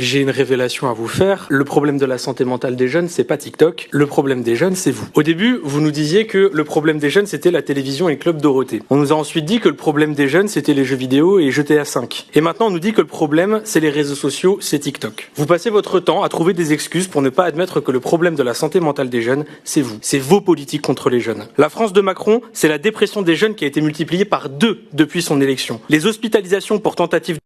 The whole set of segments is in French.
J'ai une révélation à vous faire. Le problème de la santé mentale des jeunes, c'est pas TikTok. Le problème des jeunes, c'est vous. Au début, vous nous disiez que le problème des jeunes, c'était la télévision et Club Dorothée. On nous a ensuite dit que le problème des jeunes, c'était les jeux vidéo et GTA 5. Et maintenant, on nous dit que le problème, c'est les réseaux sociaux, c'est TikTok. Vous passez votre temps à trouver des excuses pour ne pas admettre que le problème de la santé mentale des jeunes, c'est vous. C'est vos politiques contre les jeunes. La France de Macron, c'est la dépression des jeunes qui a été multipliée par 2 depuis son élection. Les hospitalisations pour tentatives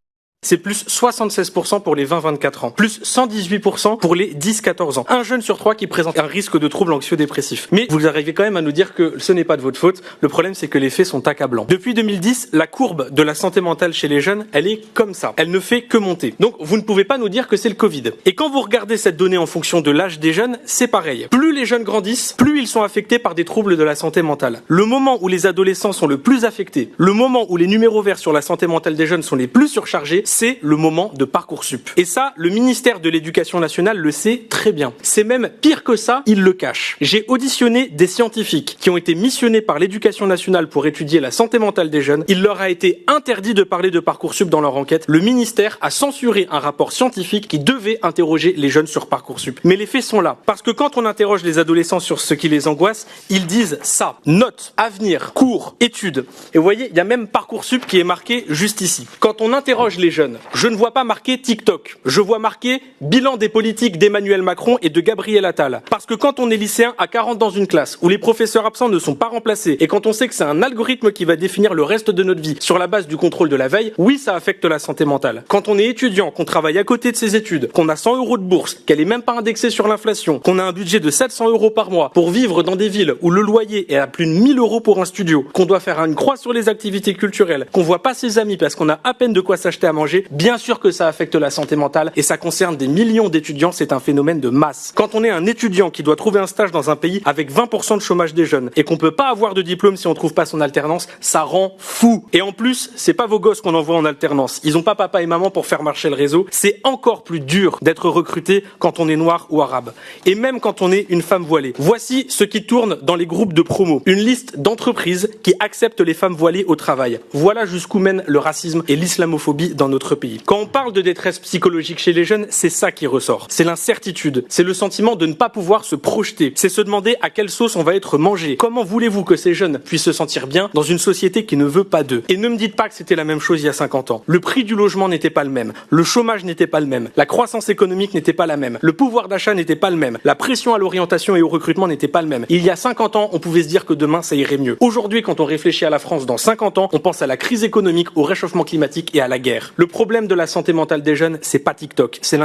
c'est plus 76% pour les 20-24 ans, plus 118% pour les 10-14 ans. Un jeune sur 3 qui présente un risque de troubles anxio-dépressifs. Mais vous arrivez quand même à nous dire que ce n'est pas de votre faute. Le problème, c'est que les faits sont accablants. Depuis 2010, la courbe de la santé mentale chez les jeunes, elle est comme ça. Elle ne fait que monter. Donc, vous ne pouvez pas nous dire que c'est le Covid. Et quand vous regardez cette donnée en fonction de l'âge des jeunes, c'est pareil. Plus les jeunes grandissent, plus ils sont affectés par des troubles de la santé mentale. Le moment où les adolescents sont le plus affectés, le moment où les numéros verts sur la santé mentale des jeunes sont les plus surchargés, c'est le moment de Parcoursup. Et ça, le ministère de l'Éducation nationale le sait très bien. C'est même pire que ça, il le cache. J'ai auditionné des scientifiques qui ont été missionnés par l'Éducation nationale pour étudier la santé mentale des jeunes. Il leur a été interdit de parler de Parcoursup dans leur enquête. Le ministère a censuré un rapport scientifique qui devait interroger les jeunes sur Parcoursup. Mais les faits sont là. Parce que quand on interroge les adolescents sur ce qui les angoisse, ils disent ça. Notes, avenir, cours, études. Et vous voyez, il y a même Parcoursup qui est marqué juste ici. Quand on interroge les jeunes, je ne vois pas marqué TikTok. Je vois marqué bilan des politiques d'Emmanuel Macron et de Gabriel Attal. Parce que quand on est lycéen à 40 dans une classe, où les professeurs absents ne sont pas remplacés, et quand on sait que c'est un algorithme qui va définir le reste de notre vie sur la base du contrôle de la veille, oui, ça affecte la santé mentale. Quand on est étudiant, qu'on travaille à côté de ses études, qu'on a 100 € de bourse, qu'elle est même pas indexée sur l'inflation, qu'on a un budget de 700 € par mois pour vivre dans des villes où le loyer est à plus de 1000 € pour un studio, qu'on doit faire une croix sur les activités culturelles, qu'on voit pas ses amis parce qu'on a à peine de quoi s'acheter à manger, bien sûr que ça affecte la santé mentale et ça concerne des millions d'étudiants, c'est un phénomène de masse. Quand on est un étudiant qui doit trouver un stage dans un pays avec 20% de chômage des jeunes et qu'on peut pas avoir de diplôme si on trouve pas son alternance, ça rend fou. Et en plus, c'est pas vos gosses qu'on envoie en alternance. Ils ont pas papa et maman pour faire marcher le réseau. C'est encore plus dur d'être recruté quand on est noir ou arabe. Et même quand on est une femme voilée. Voici ce qui tourne dans les groupes de promo. Une liste d'entreprises qui acceptent les femmes voilées au travail. Voilà jusqu'où mène le racisme et l'islamophobie dans notre pays. Quand on parle de détresse psychologique chez les jeunes, c'est ça qui ressort. C'est l'incertitude. C'est le sentiment de ne pas pouvoir se projeter. C'est se demander à quelle sauce on va être mangé. Comment voulez-vous que ces jeunes puissent se sentir bien dans une société qui ne veut pas d'eux? Et ne me dites pas que c'était la même chose il y a 50 ans. Le prix du logement n'était pas le même. Le chômage n'était pas le même. La croissance économique n'était pas la même. Le pouvoir d'achat n'était pas le même. La pression à l'orientation et au recrutement n'était pas le même. Il y a 50 ans, on pouvait se dire que demain ça irait mieux. Aujourd'hui, quand on réfléchit à la France dans 50 ans, on pense à la crise économique, au réchauffement climatique et à la guerre. Le problème de la santé mentale des jeunes, c'est pas TikTok, c'est